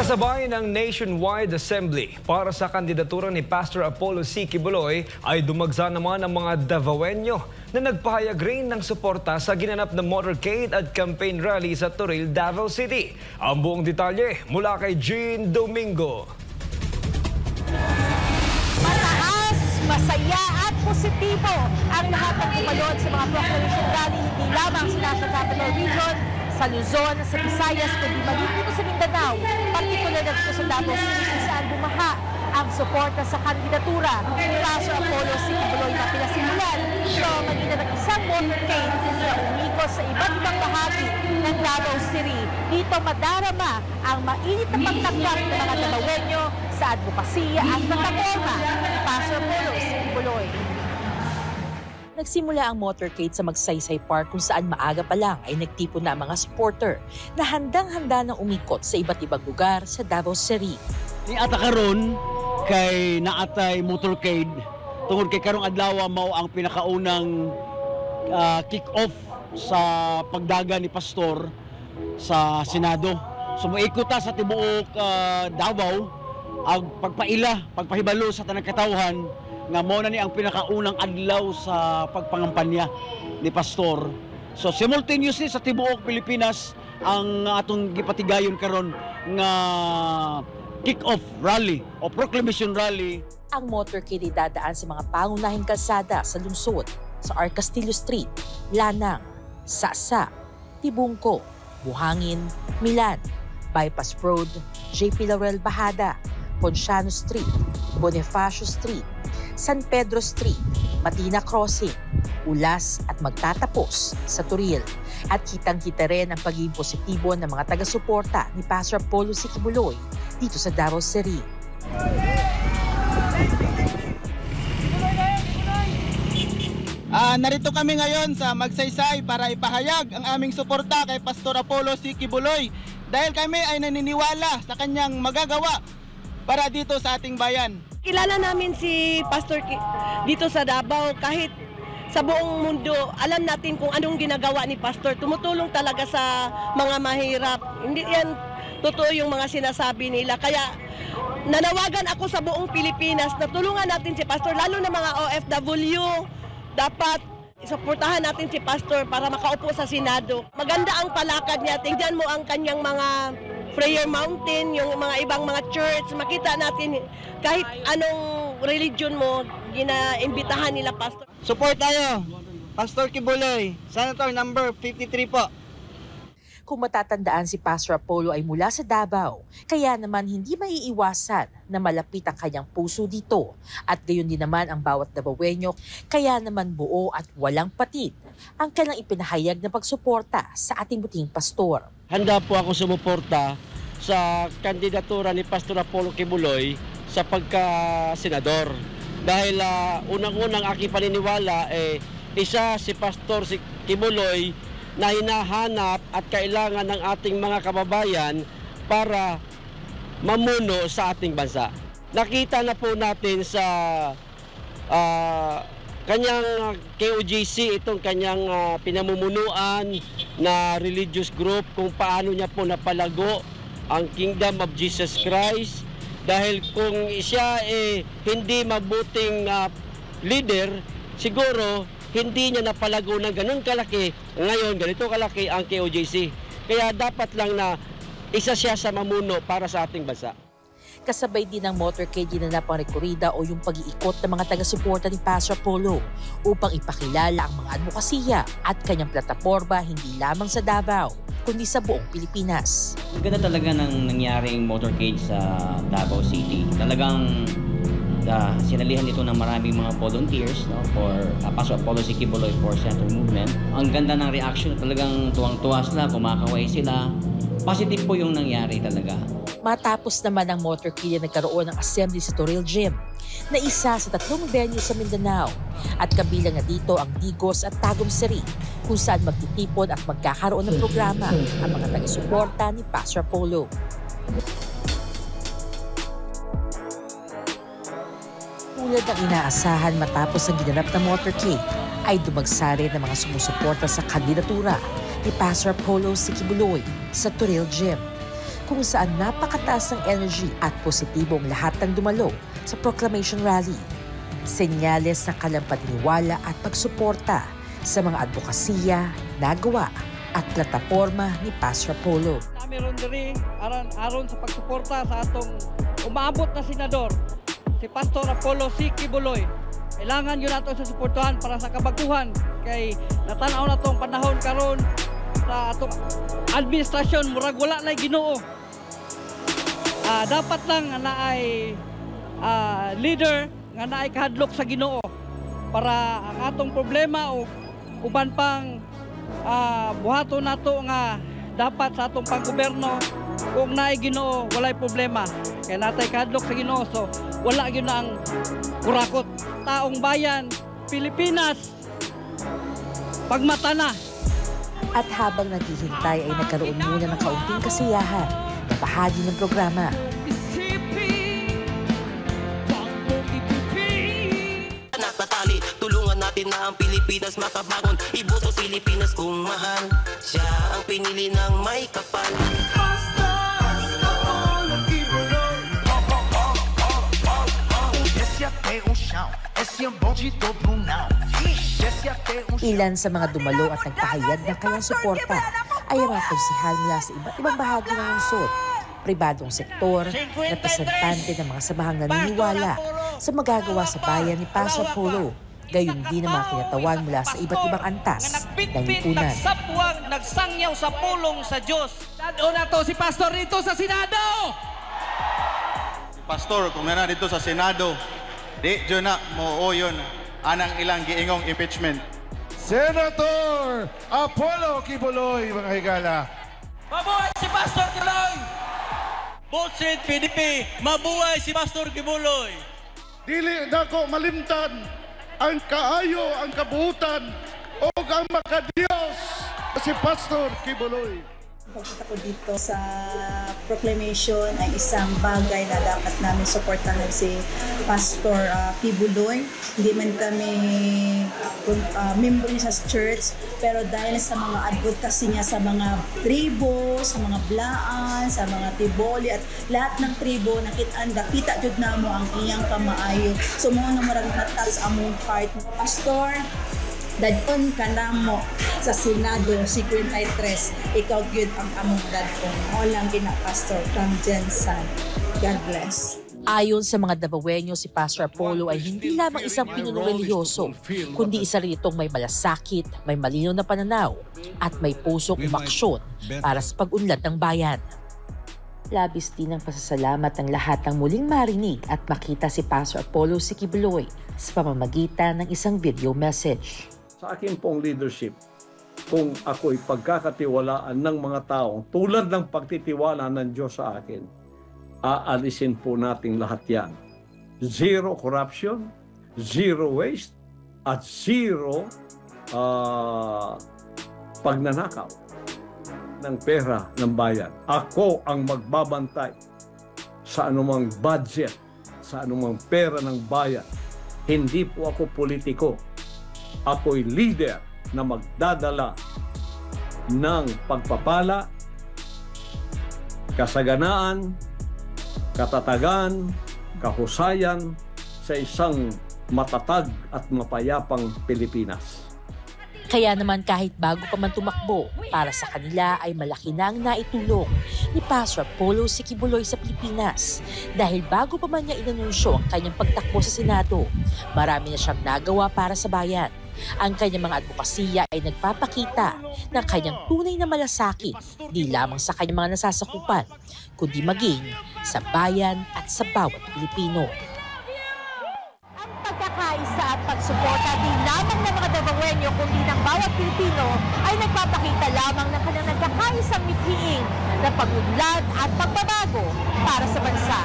Kasabay ng nationwide assembly para sa kandidatura ni Pastor Apollo C. Quiboloy ay dumagsa naman ang mga Davaoenyo na nagpahayag rin ng suporta sa ginanap na motorcade at campaign rally sa Toril, Davao City. Ang buong detalye mula kay Jean Domingo. Mataas, masaya at positibo ang lahat ng tumalon sa mga proclamation rally, hindi lamang sa National Capital Region, sa Luzon, sa Visayas, kundi maging dito sa Mindanao, partikular na dito sa Davao City kung saan bumaha ang suporta sa kandidatura ni Pastor Apollo C. Quiboloy na pinasimulan ito maging ng isang motorcade na umikot sa iba't ibang bahagi ng Davao City. Dito madarama ang mainit na pagtanggap ng mga Davaoenyo sa advokasya at plataforma ni Pastor Apollo C. Quiboloy. Nagsimula ang motorcade sa Magsaysay Park kung saan maaga pa lang ay nagtipon na ang mga supporter na handang-handa nang umikot sa iba't ibang lugar sa Davao City. Ni ata karon kay naatay motorcade tungod kay karong adlaw mao ang pinakaunang kick-off sa pagdaga ni Pastor sa Senado. So moikot sa tibuok Davao ang pagpahibalo sa tanang katawhan nga mao na ni ang pinakaunang adlaw sa pagpangampanya ni Pastor. So simultaneously sa tibuok Pilipinas ang atong gipatigayon karon nga kick-off rally o proclamation rally. Ang motorcade ay dadaan sa mga pangunahing kalsada sa lungsod, sa R. Castillo Street, Lanang, Sasa, Tibungco, Buhangin, Milan, Bypass Road, J.P. Laurel Bahada, Ponciano Street, Bonifacio Street, San Pedro Street, Matina Crossing, Ulas at magtatapos sa Toril. At kitang-kita rin ang pagiging positibo ng mga taga-suporta ni Pastor Apollo C. Quiboloy dito sa Davao City. Narito kami ngayon sa Magsaysay para ipahayag ang aming suporta kay Pastor Apollo C. Quiboloy dahil kami ay naniniwala sa kanyang magagawa para dito sa ating bayan. Kilala namin si Pastor dito sa Davao, kahit sa buong mundo, alam natin kung anong ginagawa ni Pastor. Tumutulong talaga sa mga mahirap. Hindi yan totoo yung mga sinasabi nila. Kaya nanawagan ako sa buong Pilipinas na tulungan natin si Pastor, lalo na mga OFW. Dapat isuportahan natin si Pastor para makaupo sa Senado. Maganda ang palakad niya. Tingnan mo ang kanyang mga prayer mountain, yung mga ibang mga church. Makita natin kahit anong religion mo, ginaimbitahan nila Pastor. Support tayo, Pastor Quiboloy, Senator number 53 po. Kung matatandaan, si Pastor Apollo ay mula sa Davao, kaya naman hindi maiiwasan na malapit ang kanyang puso dito. At gayon din naman ang bawat Davaoenyo, kaya naman buo at walang patid ang kanilang ipinahayag na pagsuporta sa ating buting pastor. Handa po ako sumuporta sa kandidatura ni Pastor Apollo Quiboloy sa pagka-senador. Dahil unang-unang aking paniniwala isa si Pastor si Quiboloy na hinahanap at kailangan ng ating mga kababayan para mamuno sa ating bansa. Nakita na po natin sa kanyang KOJC, itong kanyang pinamumunuan na religious group, kung paano niya po napalago ang Kingdom of Jesus Christ. Dahil kung siya hindi mabuting leader, siguro hindi niya napalago ng ganun kalaki. Ngayon, ganito kalaki ang KOJC. Kaya dapat lang na isa siya sa mamuno para sa ating bansa. Kasabay din ng motorcade ginanap ang rekorida o yung pag-iikot ng mga taga-suporta ni Pastor Apollo upang ipakilala ang mga advokasya at kanyang plataforma hindi lamang sa Davao, kundi sa buong Pilipinas. Ganda talaga ng nangyaring motorcade sa Davao City. Talagang sinalihan ito ng maraming mga volunteers, no, for Pastor Apollo C. Quiboloy for Center Movement. Ang ganda ng reaction, talagang tuwang-tuwa sila, kumakaway sila. Positive po yung nangyari talaga. Matapos naman ang motorcade, nagkaroon ng assembly sa Toril Gym na isa sa 3 venue sa Mindanao. At kabilang na dito ang Digos at Tagum City, kung saan magtitipon at magkakaroon ng programa ang mga taga-suporta ni Pastor Apollo. Tulad ng inaasahan, matapos ang ginanap na motorcade, ay dumagsa rin ng mga sumusuporta sa kandidatura ni Pastor Apollo C. Quiboloy sa Toril Gym, kung saan napakataas ng energy at positibong lahat ng dumalo sa proclamation rally. Senyales ng kalampaniwala at pagsuporta sa mga advokasya, nagawa at plataporma ni Pastor Apollo. Meron diri aron sa pagsuporta sa atong umaabot na senador, si Pastor Apollo C. Kibuloy. Kailangan yun nato sa suportahan para sa kabaguhan kay natanaw na tong panahon karon sa atong administrasyon murag wala na Ginoo. Dapat lang na ay leader nga naay kahadlok sa Ginoo para ang atong problema o uban pang buhaton nato nga dapat sa atong panggoberno kung naay Ginoo walay problema kay natay kahadlok sa Ginoo, so wala gyud na ang kurakot. Taong bayan Pilipinas pagmata na. At habang naghihintay ay nagkaroon muna ng kaunting kasiyahan na bahagi ng programa. Natatali, tulungan natin na ang Pilipinas makabangon. Iboto Pilipinas kung mahal. Siya ang pinili ng may kapal. Ilan sa mga dumalo at nagpahayag ng kanyang suporta ay ang mga konsehal mula sa iba't ibang bahagi ng lungsod, pribadong sektor, representante ng mga samahang naniniwala sa magagawa sa bayan ni Pastor Apollo, gayon din ang mga kinatawan mula sa iba't ibang antas ng lipunan. Nagsapwang, nagsangyaw sa pulong sa Diyos. Dado na to si Pastor dito sa Senado! Si Pastor, kung na dito sa Senado, di dyan na mo yun anang ilang giingong impeachment. Senator Apollo Kibuloy, mga higala. Mabuhay si Pastor Kibuloy! Bullshit PDP, mabuhay si Pastor Kibuloy! Dili dako malimtan ang kaayo, ang kabuutan o ang makadiyos si Pastor Kibuloy. Pagpunta ko dito sa proclamation ay isang bagay na dapat namin suportahan si Pastor Kibuloy. Hindi man kami member niya sa church, pero dahil sa mga advocacy niya sa mga tribo, sa mga blaan, sa mga tiboli at lahat ng tribo, nakita jud namo ang iyang kamaayo. So mo na murag matas among heart. Pastor, dadon ka na mo sa Senado 53, ikaw gyud ang among dadon. O lang gina Pastor from Jensen. God bless. Ayon sa mga Davaoenyo, si Pastor Apollo ay hindi lamang isang pinunong religyoso, kundi isa rin itong may malasakit, may malinaw na pananaw, at may pusong umaksyon para sa pag-unlad ng bayan. Labis din ang pasasalamat ng lahat ng muling marinig at makita si Pastor Apollo C. Kibuloy sa pamamagitan ng isang video message. Sa akin pong leadership, kung ako'y pagkakatiwalaan ng mga taong tulad ng pagtitiwala ng Diyos sa akin, aalisin po natin lahat yan. Zero corruption, zero waste, at zero pagnanakaw ng pera ng bayan. Ako ang magbabantay sa anumang budget, sa anumang pera ng bayan. Hindi po ako politiko. Ako'y leader na magdadala ng pagpapala, kasaganaan, katatagan, kahusayan sa isang matatag at mapayapang Pilipinas. Kaya naman kahit bago pa man tumakbo, para sa kanila ay malaki na ang naitulong ni Pastor Apollo C. Kibuloy sa Pilipinas. Dahil bago pa man niya inanunsyo ang kanyang pagtakbo sa Senado, marami na siyang nagawa para sa bayan. Ang kanyang mga advokasya ay nagpapakita ng kanyang tunay na malasakit, di lamang sa kanyang mga nasasakupan, kundi maging sa bayan at sa bawat Pilipino. Pagkakaisa at pagsuporta di lamang ng mga Davaoenyo kundi ng bawat Pilipino ay nagpapakita lamang ng kanilang nagkakaisang mithiin na pag-unlad at pagbabago para sa bansa.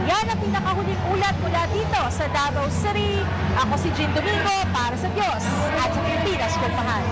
Yan ang pinakahuling ulat mula dito sa Davao City. Ako si Jean Domingo para sa Diyos at sa Pilipinas kung mahal.